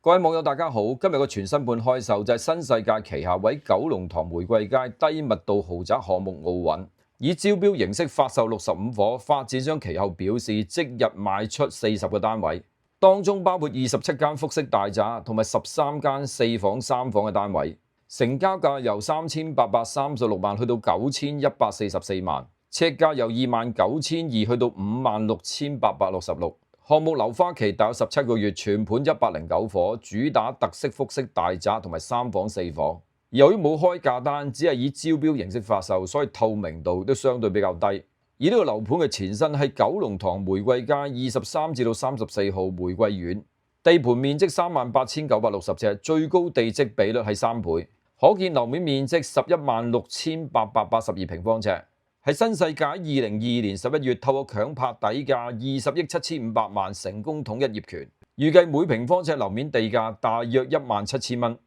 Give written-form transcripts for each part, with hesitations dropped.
各位網友大家好，今日個全新盤開售就係新世界旗下位九龍塘玫瑰街低密度豪宅項目奧韻，以招標形式發售65伙，發展商其後表示即日賣出40個單位，當中包括27間複式大宅同埋13間4房3房嘅單位，成交價由3836萬去到9144萬，尺價由29200去到56866。項目樓花期大約17個月，全盤109伙，主打特色複式大宅同埋3房4房。由於冇開價單，只係以招標形式發售，所以透明度都相對比較低。而呢個樓盤嘅前身係九龍塘玫瑰街23至到34號玫瑰苑，地盤面積38960尺，最高地積比率係3倍，可建樓面面積116882平方尺。喺新世界2022年11月透過強拍底價20億7500萬成功統一業權，預計每平方尺樓面地價大約17000蚊。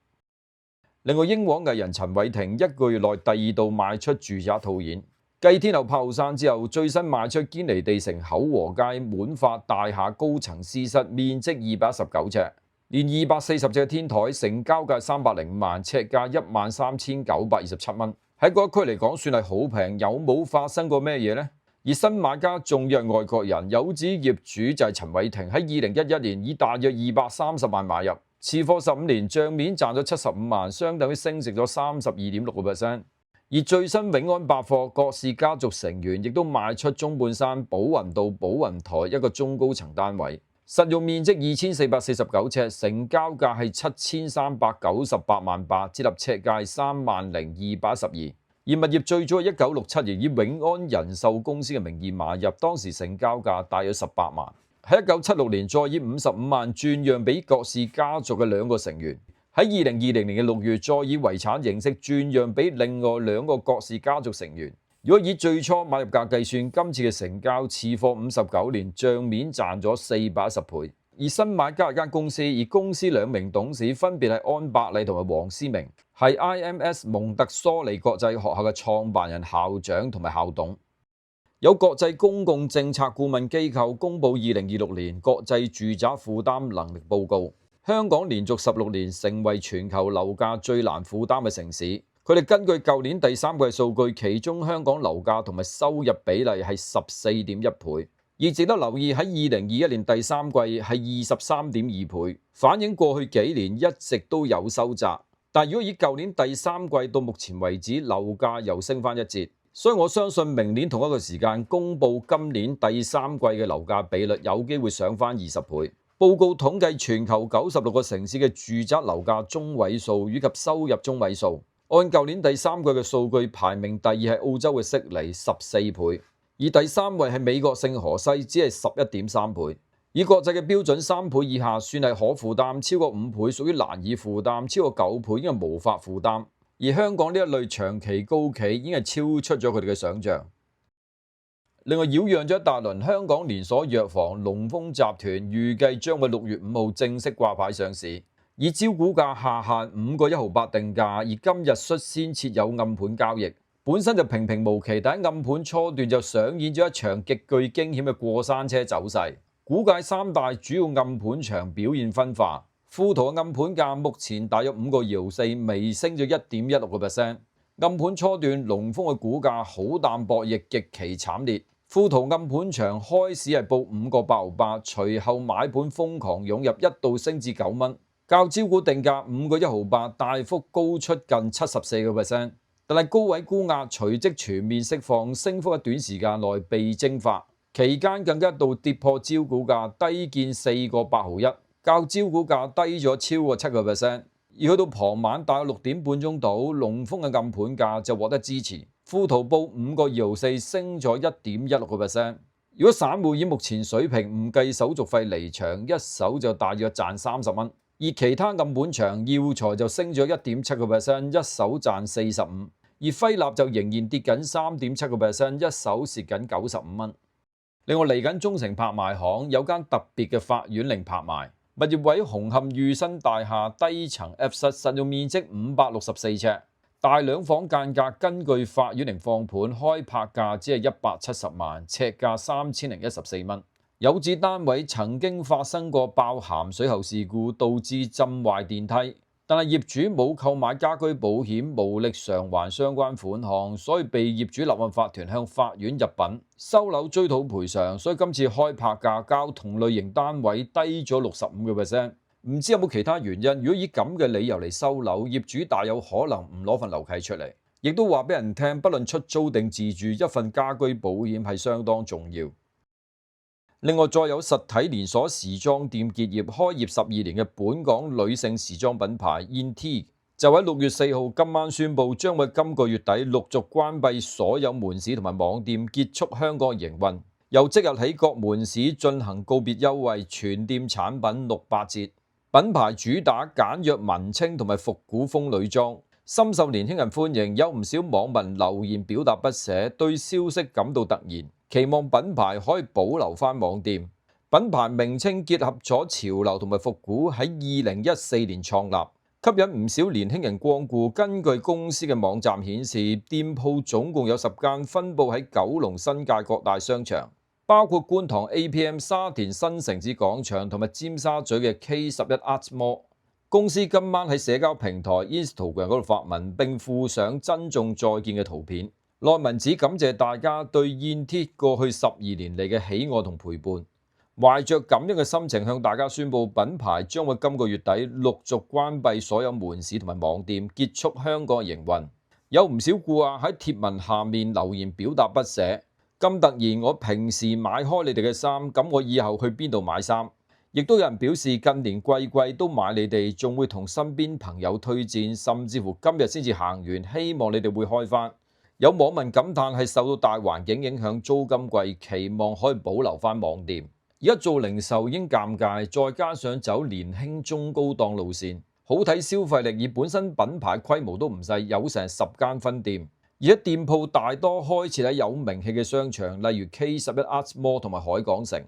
另外，英皇藝人陳偉霆1個月內第2度賣出住宅套現，繼天后炮山之後，最新賣出堅尼地城厚和街滿發大廈高層私室，面積219尺，連240尺嘅天台，成交價305萬，尺價13927蚊。喺嗰一區嚟講算係好平，有冇發生過咩嘢呢？而新買家仲約外國人，有指業主就係陳偉霆喺2011年以大約230萬買入，持貨15年，帳面賺咗75萬，相等於升值咗32.6%。而最新永安百貨郭氏家族成員亦都賣出中半山寶雲道寶雲台一個中高層單位，實用面積2449尺，成交價係7398萬8，折合尺價30212。而物業最早係1967年以永安人壽公司嘅名義買入，當時成交價大約18萬。喺1976年再以55萬轉讓俾郭氏家族嘅2個成員。喺2020年嘅6月再以遺產形式轉讓俾另外2個郭氏家族成員。如果以最初買入價計算，今次嘅成交持貨59年，帳面賺咗410倍。而新買家係間公司，而公司2名董事分別係安百麗同埋黃思明，係 IMS 蒙特梭利國際學校嘅創辦人、校長同埋校董。有國際公共政策顧問機構公佈2026年國際住宅負擔能力報告，香港連續16年成為全球樓價最難負擔嘅城市。佢哋根據舊年第3季數據，其中香港樓價同埋收入比例係14.1倍。而值得留意喺2021年第3季係23.2倍，反映過去幾年一直都有收窄。但如果以舊年第3季到目前為止，樓價又升翻一截，所以我相信明年同一個時間公佈今年第3季嘅樓價比率有機會上翻20倍。報告統計全球96個城市嘅住宅樓價中位數以及收入中位數，按舊年第3季嘅數據，排名第2係澳洲嘅悉尼14倍。而第3位係美國聖荷西，只係11.3倍。以國際嘅標準，3倍以下算係可負擔，超過5倍屬於難以負擔，超過9倍已經係無法負擔。而香港呢一類長期高企已經係超出咗佢哋嘅想象。另外擾攘咗一大輪，香港連鎖藥房龍豐集團預計將會6月5號正式掛牌上市，以招股價下限5個1毫8定價，而今日率先設有暗盤交易。本身就平平無奇，但喺暗盤初段就上演咗一場極具驚險嘅過山車走勢。估計3大主要暗盤場表現分化，富途嘅暗盤價目前大約5個搖4，微升咗1.16%。暗盤初段龍豐嘅股價好淡薄，亦極其慘烈。富途暗盤場開始係報5個8毫8，隨後買盤瘋狂湧入，一度升至9蚊，較招股定價5個1毫8大幅高出近74%。但係高位沽壓隨即全面釋放，升幅喺短時間內被蒸發，期間更加一度跌破招股價，低見4個8毫1，較招股價低咗超過7%。而去到傍晚大約6點半鐘度，龍豐嘅暗盤價就獲得支持，富途報5個2毫4，升咗1.16%。如果散戶以目前水平唔計手續費離場，一手就大約賺30蚊。而其他暗盤場耀才就升咗1.7%，一手賺45；而輝立就仍然跌緊3.7%，一手蝕緊95蚊。另外嚟緊中誠拍賣行有間特別嘅法院令拍賣，物業位紅磡裕新大廈低層 F 室，實用面積564尺，大2房間隔，根據法院令放盤開拍價只係170萬，尺價3014蚊。有指單位曾經發生過爆鹹水喉事故，導致浸壞電梯，但係業主冇購買家居保險，無力償還相關款項，所以被業主立案法團向法院入稟收樓追討賠償。所以今次開拍價較同類型單位低咗65%。唔知有冇其他原因？如果以咁嘅理由嚟收樓，業主大有可能唔攞份樓契出嚟。亦都話俾人聽，不論出租定自住，一份家居保險係相當重要。另外，再有實體連鎖時裝店結業，開業12年嘅本港女性時裝品牌 INTIGUE 就喺6月4號今晚宣布，將會今個月底陸續關閉所有門市同埋網店，結束香港營運。由即日起，各門市進行告別優惠，全店產品600折。品牌主打簡約文青同埋復古風女裝，深受年輕人歡迎。有唔少網民留言表達不捨，對消息感到突然，期望品牌可以保留返網店。品牌名稱結合咗潮流同埋復古，喺2014年創立，吸引唔少年輕人光顧。根據公司嘅網站顯示，店鋪總共有10間，分佈喺九龍新界各大商場，包括觀塘 APM、沙田新城市廣場同埋尖沙咀嘅 K11 Arts Mall。公司今晚喺社交平台 Instagram 嗰度發文，並附上珍重再見嘅圖片。內文指感謝大家對INTIGUE過去12年嚟嘅喜愛同陪伴，懷着感恩嘅心情向大家宣布，品牌將會今個月底陸續關閉所有門市同埋網店，結束香港營運。有唔少顧客喺貼文下面留言表達不捨。咁突然，我平時買開你哋嘅衫，咁我以後去邊度買衫？亦都有人表示近年季都買你哋，仲會同身邊朋友推薦，甚至乎今日先至行完，希望你哋會開返。有網民感嘆係受到大環境影響，租金貴，期望可以保留返網店。而家做零售已經尷尬，再加上走年輕中高檔路線，好睇消費力，而本身品牌規模都唔細，有成10間分店。而家店鋪大多開設喺有名氣嘅商場，例如 K11 Arts Mall 同埋海港城。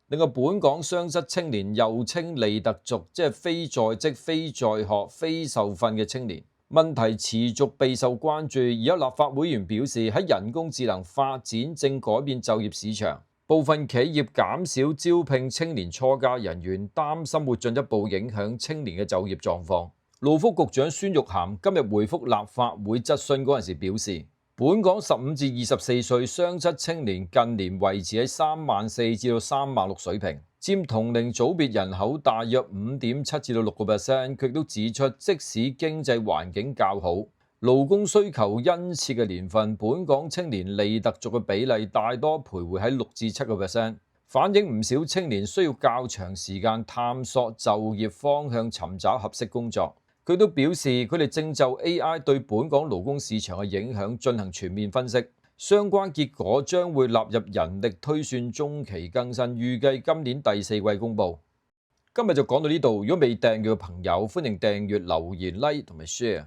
另外，本港雙失青年又稱利特族，即係非在職、非在學、非受訓嘅青年，問題持續備受關注。而有立法會議員表示，喺人工智能發展正改變就業市場，部分企業減少招聘青年初階人員，擔心會進一步影響青年嘅就業狀況。勞福局長孫玉菡今日回覆立法會質詢嗰陣時表示，本港15至24歲雙失青年近年維持喺34000至到36000水平，佔同齡組別人口大約5.7至到6%。佢亦都指出，即使經濟環境較好，勞工需求殷切嘅年份，本港青年利特族嘅比例大多徘徊喺6至7%，反映唔少青年需要較長時間探索就業方向，尋找合適工作。佢都表示，佢哋正就 AI 對本港勞工市場嘅影響進行全面分析，相關結果將會納入人力推算中期更新，預計今年第4季公佈。今日就講到呢度，如果未訂閱嘅朋友，歡迎訂閱、留言、like 同埋 share。